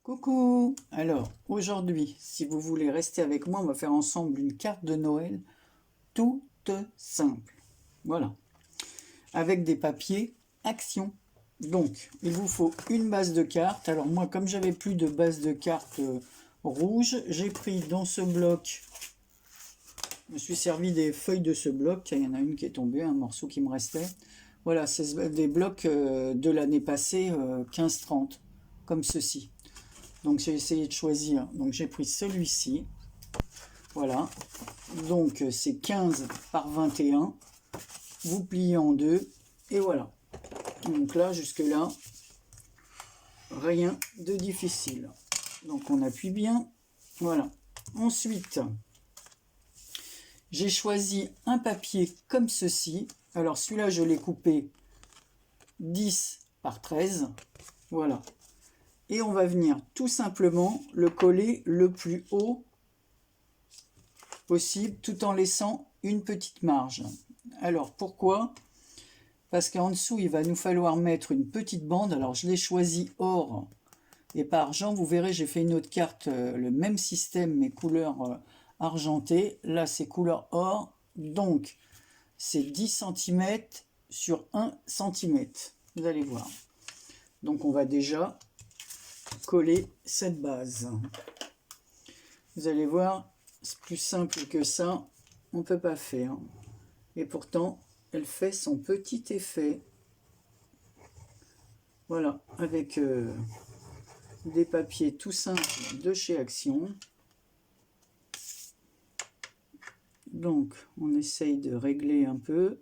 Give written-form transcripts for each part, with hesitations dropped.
Coucou! Alors, aujourd'hui, si vous voulez rester avec moi, on va faire ensemble une carte de Noël toute simple. Voilà. Avec des papiers Action. Donc, il vous faut une base de cartes. Alors moi, comme j'avais plus de base de cartes rouge, j'ai pris dans ce bloc, je me suis servi des feuilles de ce bloc. Il y en a une qui est tombée, un morceau qui me restait. Voilà, c'est des blocs de l'année passée, 15-30, comme ceci. Donc j'ai essayé de choisir, donc j'ai pris celui-ci, voilà, donc c'est 15 par 21, vous pliez en deux, et voilà. Donc là, jusque là, rien de difficile. Donc on appuie bien, voilà. Ensuite, j'ai choisi un papier comme ceci, alors celui-là je l'ai coupé 10 par 13, voilà. Et on va venir tout simplement le coller le plus haut possible, tout en laissant une petite marge. Alors pourquoi? Parce qu'en dessous, il va nous falloir mettre une petite bande. Alors je l'ai choisi or et pas argent. Vous verrez, j'ai fait une autre carte, le même système, mais couleur argentée. Là, c'est couleur or. Donc, c'est 10 cm sur 1 cm. Vous allez voir. Donc, on va déjà coller cette base. Vous allez voir, c'est plus simple que ça, on ne peut pas faire. Et pourtant, elle fait son petit effet. Voilà, avec des papiers tout simples de chez Action. Donc, on essaye de régler un peu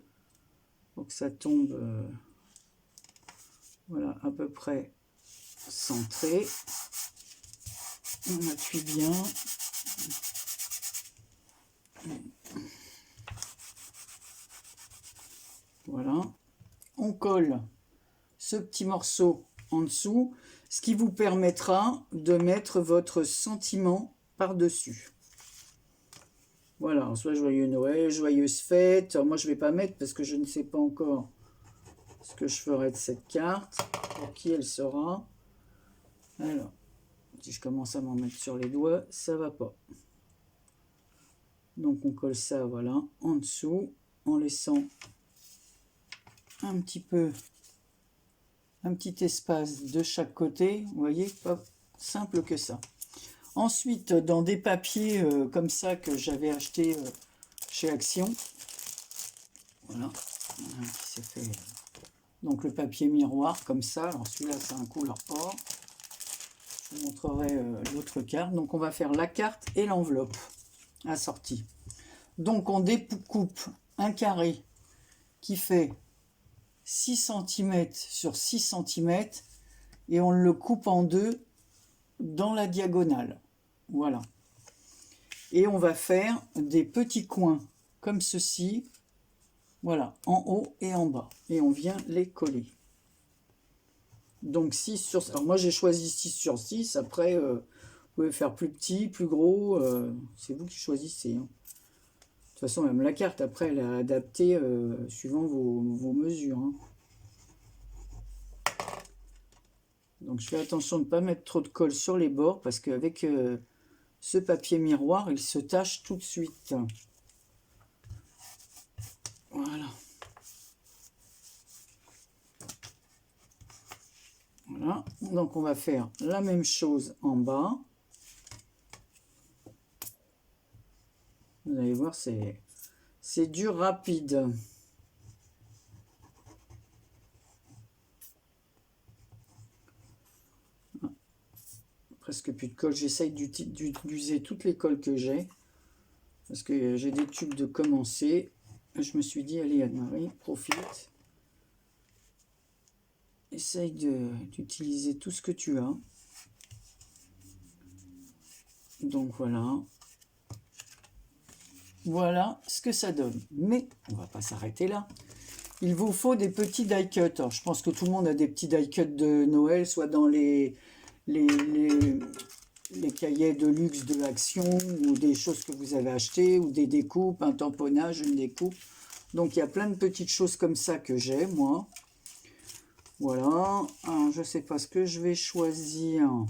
pour que ça tombe, voilà, à peu près centré. On appuie bien. Voilà. On colle ce petit morceau en dessous, ce qui vous permettra de mettre votre sentiment par-dessus. Voilà, soit joyeux Noël, joyeuse fête. Alors moi, je ne vais pas mettre parce que je ne sais pas encore ce que je ferai de cette carte, pour qui elle sera. Alors, si je commence à m'en mettre sur les doigts, ça va pas. Donc on colle ça, voilà, en dessous, en laissant un petit peu, un petit espace de chaque côté. Vous voyez, pas simple que ça. Ensuite, dans des papiers comme ça que j'avais acheté chez Action, voilà, qui s'est fait. Donc le papier miroir comme ça. Alors celui-là, c'est un couleur or. Je vous montrerai l'autre carte. Donc on va faire la carte et l'enveloppe assortie. Donc on découpe un carré qui fait 6 cm sur 6 cm et on le coupe en deux dans la diagonale. Voilà. Et on va faire des petits coins comme ceci. Voilà, en haut et en bas. Et on vient les coller. Donc 6 sur... Alors moi j'ai choisi 6 sur 6. Après, vous pouvez faire plus petit, plus gros. C'est vous qui choisissez. Hein. De toute façon, même la carte, après, elle est adaptée suivant vos mesures. Hein. Donc je fais attention de ne pas mettre trop de colle sur les bords parce qu'avec ce papier miroir, il se tache tout de suite. Voilà. Voilà. Donc on va faire la même chose en bas. Vous allez voir, c'est du rapide. Presque plus de colle. J'essaye d'user toutes les colles que j'ai. Parce que j'ai des tubes de commencer. Je me suis dit, allez Anne-Marie, profite. Essaye d'utiliser tout ce que tu as. Donc voilà. Voilà ce que ça donne. Mais on ne va pas s'arrêter là. Il vous faut des petits die cuts. Alors, je pense que tout le monde a des petits die cuts de Noël, soit dans les cahiers de luxe de Action, ou des choses que vous avez achetées, ou des découpes, un tamponnage, une découpe. Donc il y a plein de petites choses comme ça que j'ai, moi. Voilà. Alors, je ne sais pas ce que je vais choisir.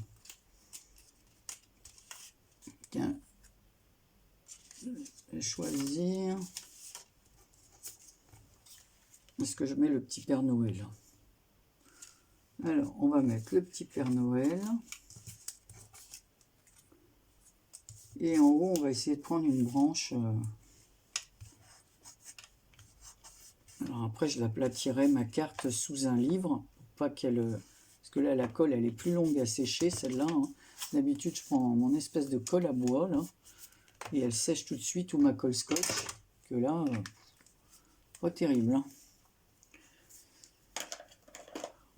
Tiens. Je vais choisir. Est-ce que je mets le petit Père Noël? Alors, on va mettre le petit Père Noël. Et en haut, on va essayer de prendre une branche. Alors après, je l'aplatirai ma carte sous un livre. Pour pas qu'elle... Parce que là, la colle, elle est plus longue à sécher, celle-là. Hein. D'habitude, je prends mon espèce de colle à bois, là. Et elle sèche tout de suite, ou ma colle scotch. Que là, pas terrible. Hein.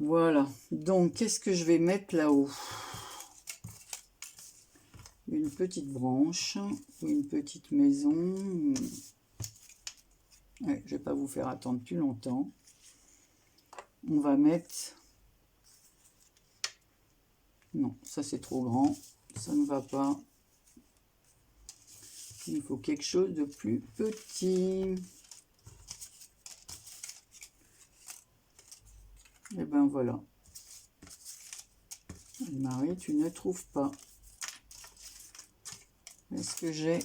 Voilà. Donc, qu'est-ce que je vais mettre là-haut? Une petite branche ou une petite maison. Ouais, je vais pas vous faire attendre plus longtemps. On va mettre... Non, ça c'est trop grand. Ça ne va pas. Il faut quelque chose de plus petit. Et ben voilà. Marie, tu ne trouves pas. Est-ce que j'ai...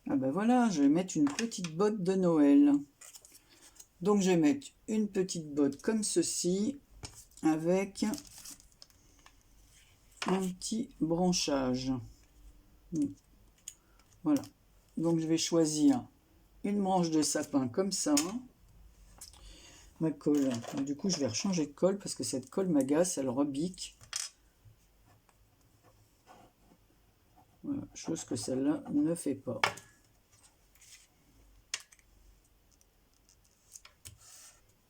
Ah ben voilà, je vais mettre une petite botte de Noël. Donc je vais mettre une petite botte comme ceci, avec un petit branchage. Voilà. Donc je vais choisir une branche de sapin comme ça. Ma colle. Donc, du coup, je vais rechanger de colle parce que cette colle m'agace, elle rebique. Voilà, chose que celle-là ne fait pas.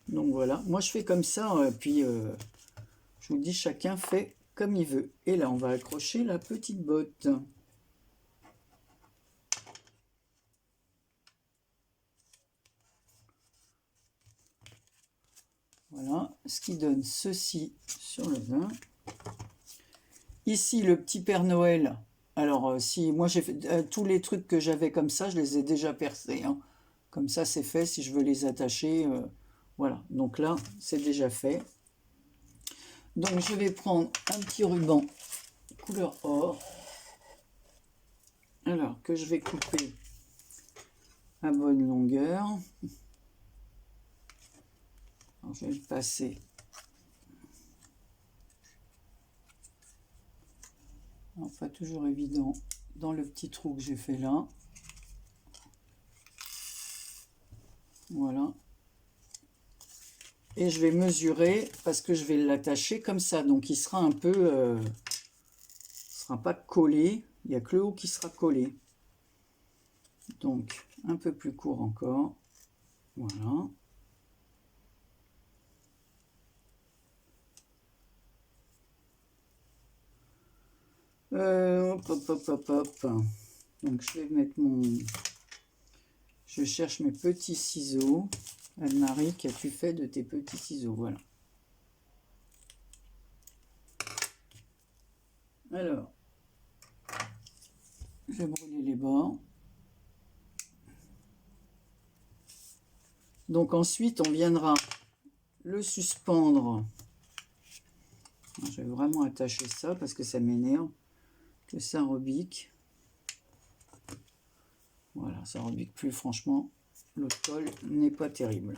Donc voilà, moi je fais comme ça, puis je vous dis, chacun fait comme il veut. Et là, on va accrocher la petite botte. Voilà, ce qui donne ceci sur le vin. Ici, le petit Père Noël. Alors, si moi j'ai fait tous les trucs que j'avais comme ça, je les ai déjà percés. Hein. Comme ça, c'est fait. Si je veux les attacher, voilà. Donc là, c'est déjà fait. Donc, je vais prendre un petit ruban couleur or. Alors, que je vais couper à bonne longueur. Alors, je vais le passer. Alors, pas toujours évident dans le petit trou que j'ai fait là. Voilà. Et je vais mesurer parce que je vais l'attacher comme ça. Donc il sera un peu... il ne sera pas collé. Il n'y a que le haut qui sera collé. Donc un peu plus court encore. Voilà. Hop, hop, hop, hop, hop. Donc je vais mettre mon... Je cherche mes petits ciseaux. Anne-Marie, qu'as-tu fait de tes petits ciseaux? Voilà. Alors, je vais brûler les bords. Donc ensuite, on viendra le suspendre. Je vais vraiment attacher ça parce que ça m'énerve que ça rebique. Voilà, ça rebique plus, franchement. L'autre colle n'est pas terrible.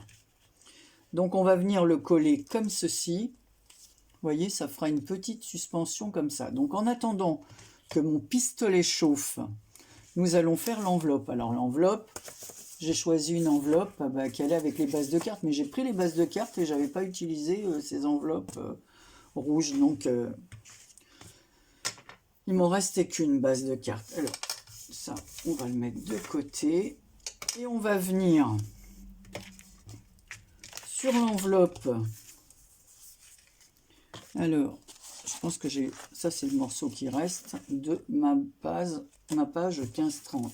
Donc on va venir le coller comme ceci. Vous voyez, ça fera une petite suspension comme ça. Donc en attendant que mon pistolet chauffe, nous allons faire l'enveloppe. Alors l'enveloppe, j'ai choisi une enveloppe qui allait avec les bases de cartes, mais j'ai pris les bases de cartes et j'avais pas utilisé ces enveloppes rouges. Donc il m'en restait qu'une base de cartes. Alors ça, on va le mettre de côté. Et on va venir sur l'enveloppe. Alors, je pense que j'ai... Ça, c'est le morceau qui reste de ma page 15-30.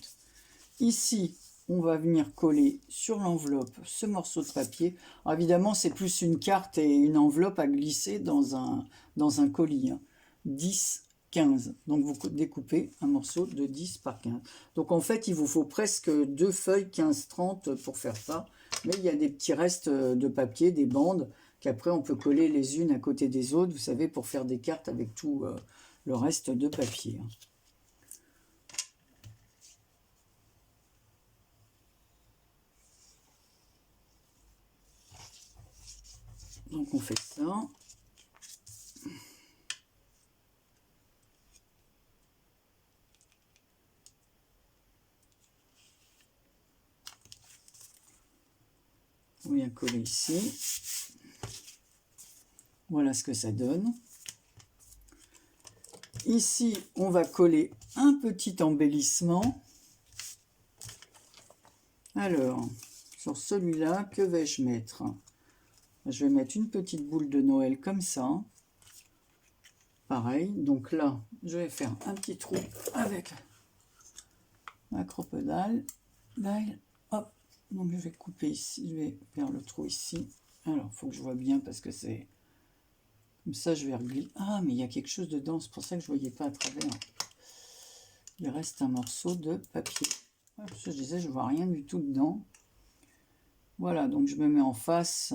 Ici, on va venir coller sur l'enveloppe ce morceau de papier. Alors, évidemment, c'est plus une carte et une enveloppe à glisser dans un colis. Hein. 10 15. Donc vous découpez un morceau de 10 par 15. Donc en fait, il vous faut presque 2 feuilles 15-30 pour faire ça. Mais il y a des petits restes de papier, des bandes, qu'après on peut coller les unes à côté des autres, vous savez, pour faire des cartes avec tout le reste de papier. Donc on fait ça. On vient coller ici. Voilà ce que ça donne. Ici, on va coller un petit embellissement. Alors, sur celui-là, que vais-je mettre? Je vais mettre une petite boule de Noël comme ça. Pareil, donc là, je vais faire un petit trou avec ma crocodile. Hop, donc je vais couper ici, je vais faire le trou ici. Alors, il faut que je vois bien parce que c'est... Comme ça, je vais reglisser. Ah, mais il y a quelque chose dedans, c'est pour ça que je ne voyais pas à travers. Il reste un morceau de papier. Parce que je disais, je ne vois rien du tout dedans. Voilà, donc je me mets en face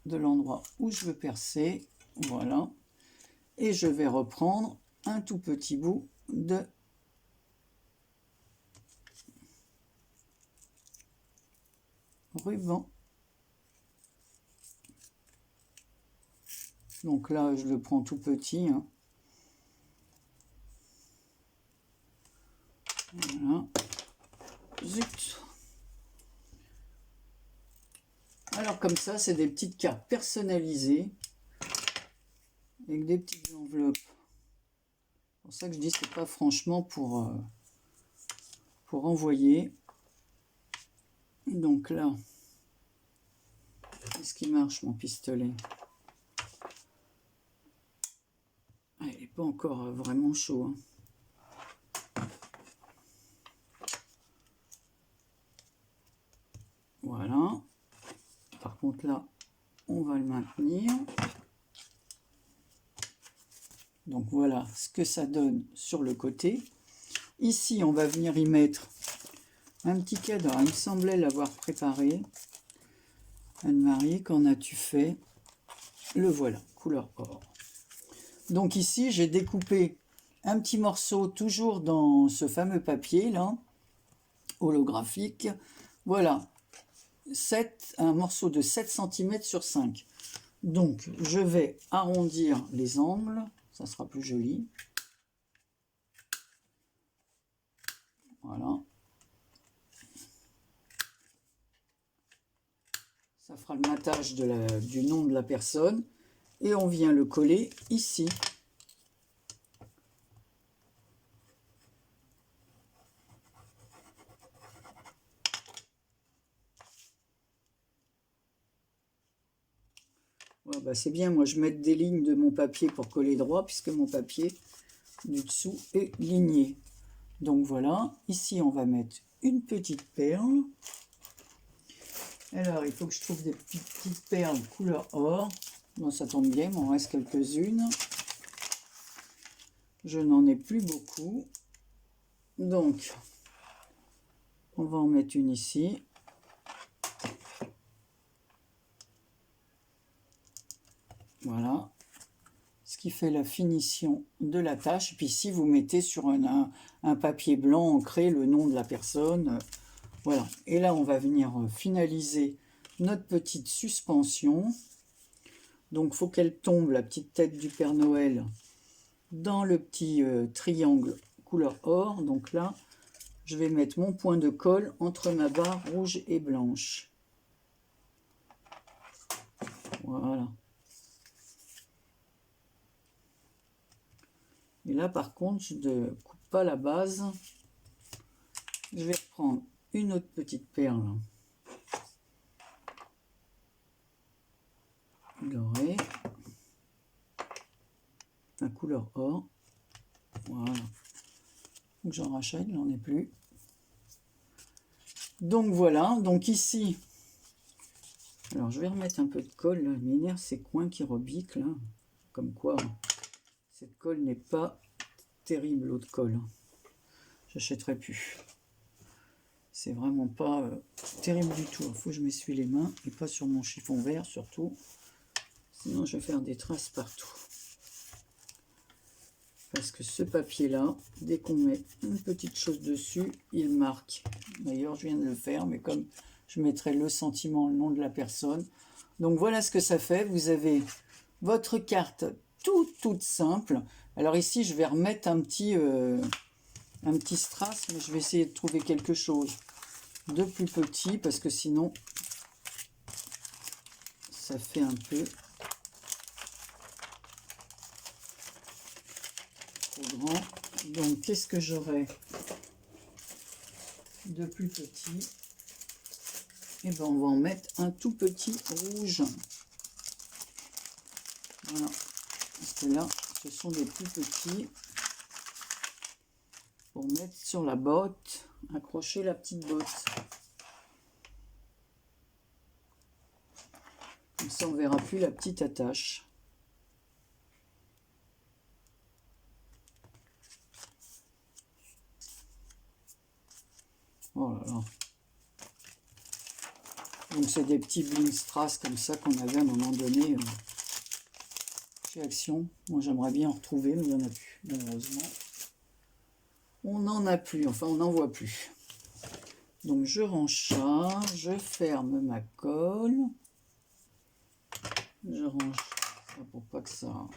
de l'endroit où je veux percer. Voilà. Et je vais reprendre un tout petit bout de ruban. Donc là, je le prends tout petit. Hein. Voilà. Zut. Alors comme ça, c'est des petites cartes personnalisées avec des petites enveloppes. C'est pour ça que je dis c'est pas franchement pour envoyer. Donc là, est-ce qu'il marche mon pistolet? Ah, il n'est pas encore vraiment chaud. Hein. Voilà. Par contre là, on va le maintenir. Donc voilà ce que ça donne sur le côté. Ici, on va venir y mettre un petit cadre. Il me semblait l'avoir préparé. Anne-Marie, qu'en as-tu fait? Le voilà, couleur or. Donc ici, j'ai découpé un petit morceau, toujours dans ce fameux papier là, holographique. Voilà, un morceau de 7 cm sur 5. Donc, je vais arrondir les angles, ça sera plus joli. Voilà. Ça fera le matage du nom de la personne. Et on vient le coller ici. Ouais, bah c'est bien, moi je mets des lignes de mon papier pour coller droit, puisque mon papier du dessous est ligné. Donc voilà, ici on va mettre une petite perle. Alors il faut que je trouve des petites perles couleur or. Bon, ça tombe bien, il m'en reste quelques-unes. Je n'en ai plus beaucoup. Donc, on va en mettre une ici. Voilà. Ce qui fait la finition de la tâche. Puis ici, vous mettez sur un papier blanc ancré le nom de la personne. Voilà. Et là, on va venir finaliser notre petite suspension. Donc, il faut qu'elle tombe, la petite tête du Père Noël, dans le petit triangle couleur or. Donc là, je vais mettre mon point de colle entre ma barre rouge et blanche. Voilà. Et là, par contre, je ne coupe pas la base. Je vais prendre une autre petite perle dorée, la couleur or. Voilà. Donc j'en rachète, j'en ai plus. Donc voilà, donc ici, alors je vais remettre un peu de colle, là. M'énerve ces coins qui rebiquent là, comme quoi cette colle n'est pas terrible l'eau de colle. J'achèterai plus. C'est vraiment pas terrible du tout. Il faut que je m'essuie les mains et pas sur mon chiffon vert surtout. Sinon je vais faire des traces partout. Parce que ce papier-là, dès qu'on met une petite chose dessus, il marque. D'ailleurs, je viens de le faire, mais comme je mettrai le sentiment, le nom de la personne. Donc voilà ce que ça fait. Vous avez votre carte toute simple. Alors ici, je vais remettre un petit strass, mais je vais essayer de trouver quelque chose de plus petit, parce que sinon, ça fait un peu trop grand. Donc qu'est-ce que j'aurai de plus petit? Et ben on va en mettre un tout petit rouge. Voilà, parce que là ce sont des plus petits pour mettre sur la botte, accrocher la petite botte. Comme ça on verra plus la petite attache. Oh là là. Donc c'est des petits bling strass comme ça qu'on avait à un moment donné chez Action. Moi j'aimerais bien en retrouver, mais il n'y en a plus, malheureusement. On n'en a plus, enfin on n'en voit plus. Donc je range ça, je ferme ma colle. Je range ça pour pas que ça...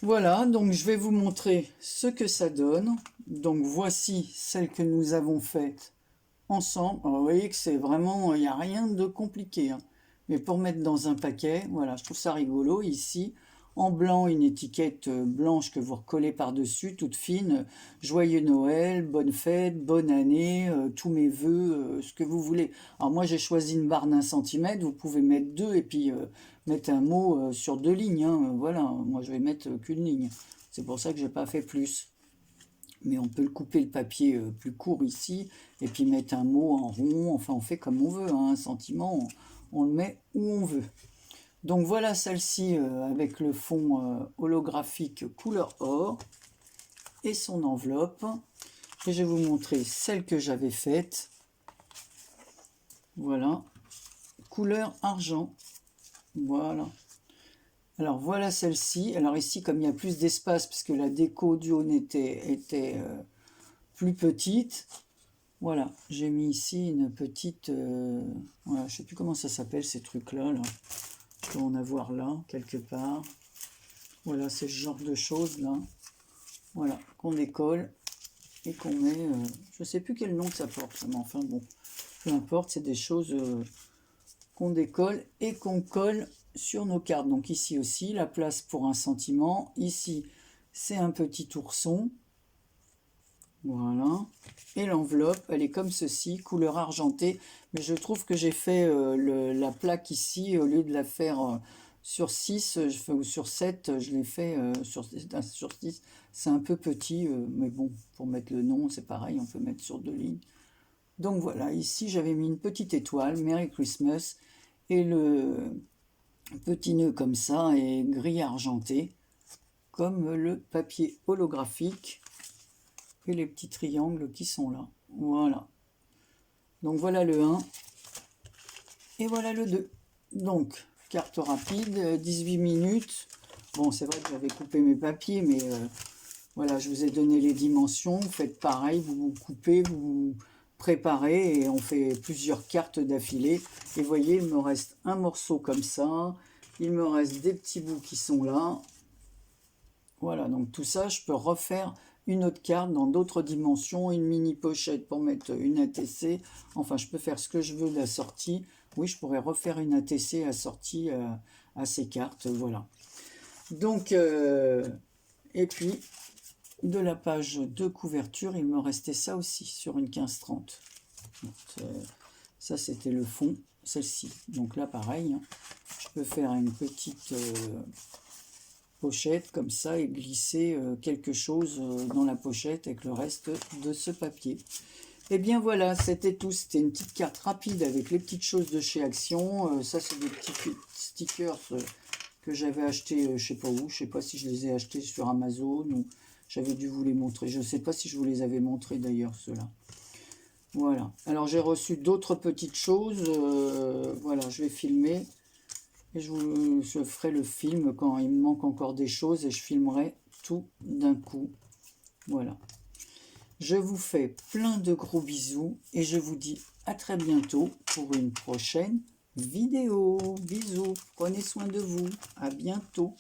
Voilà, donc je vais vous montrer ce que ça donne. Donc voici celle que nous avons faite ensemble. Alors, vous voyez que c'est vraiment, il n'y a rien de compliqué, hein. Mais pour mettre dans un paquet, voilà, je trouve ça rigolo. Ici, en blanc, une étiquette blanche que vous recollez par-dessus, toute fine. Joyeux Noël, bonne fête, bonne année, tous mes vœux, ce que vous voulez. Alors moi, j'ai choisi une barre d'1 centimètre. Vous pouvez mettre 2 et puis mettre un mot sur 2 lignes, hein. Voilà, moi je vais mettre qu'une ligne. C'est pour ça que j'ai pas fait plus. Mais on peut le couper le papier plus court ici, et puis mettre un mot en rond, enfin on fait comme on veut, hein, un sentiment, on le met où on veut. Donc voilà celle-ci avec le fond holographique couleur or, et son enveloppe. Et je vais vous montrer celle que j'avais faite. Voilà, couleur argent. Voilà. Alors voilà celle-ci. Alors ici, comme il y a plus d'espace, parce que la déco du haut était plus petite, voilà, j'ai mis ici une petite... voilà, je ne sais plus comment ça s'appelle ces trucs-là. Là. Je dois en avoir là, quelque part. Voilà, c'est ce genre de choses là. Voilà, qu'on décolle et qu'on met... je ne sais plus quel nom ça porte, mais enfin bon, peu importe, c'est des choses qu'on décolle et qu'on colle sur nos cartes. Donc ici aussi, la place pour un sentiment. Ici, c'est un petit ourson. Voilà. Et l'enveloppe, elle est comme ceci, couleur argentée. Mais je trouve que j'ai fait la plaque ici, au lieu de la faire sur 6, ou sur 7, je l'ai fait sur 6. C'est un peu petit, mais bon, pour mettre le nom, c'est pareil, on peut mettre sur 2 lignes. Donc voilà, ici j'avais mis une petite étoile, Merry Christmas, et le petit nœud comme ça est gris argenté, comme le papier holographique, et les petits triangles qui sont là. Voilà. Donc voilà le 1, et voilà le 2. Donc, carte rapide, 18 minutes. Bon, c'est vrai que j'avais coupé mes papiers, mais voilà, je vous ai donné les dimensions. Faites pareil, vous coupez, vous préparez, et on fait plusieurs cartes d'affilée. Et voyez, il me reste un morceau comme ça. Il me reste des petits bouts qui sont là. Voilà, donc tout ça, je peux refaire une autre carte dans d'autres dimensions, une mini pochette pour mettre une ATC. Enfin, je peux faire ce que je veux de la sortie. Oui, je pourrais refaire une ATC assortie à ces cartes, voilà. Donc, et puis, de la page de couverture, il me restait ça aussi, sur une 15-30. Ça, c'était le fond, celle-ci. Donc là, pareil, hein, je peux faire une petite... pochette comme ça et glisser quelque chose dans la pochette avec le reste de ce papier. Et bien voilà, c'était tout. C'était une petite carte rapide avec les petites choses de chez Action. Ça, c'est des petits stickers que que j'avais acheté, je sais pas où, je sais pas si je les ai achetés sur Amazon ou j'avais dû vous les montrer. Je ne sais pas si je vous les avais montrés d'ailleurs, ceux-là. Voilà. Alors j'ai reçu d'autres petites choses. Voilà, je vais filmer. Et je ferai le film quand il me manque encore des choses et je filmerai tout d'un coup. Voilà. Je vous fais plein de gros bisous et je vous dis à très bientôt pour une prochaine vidéo. Bisous, prenez soin de vous. À bientôt.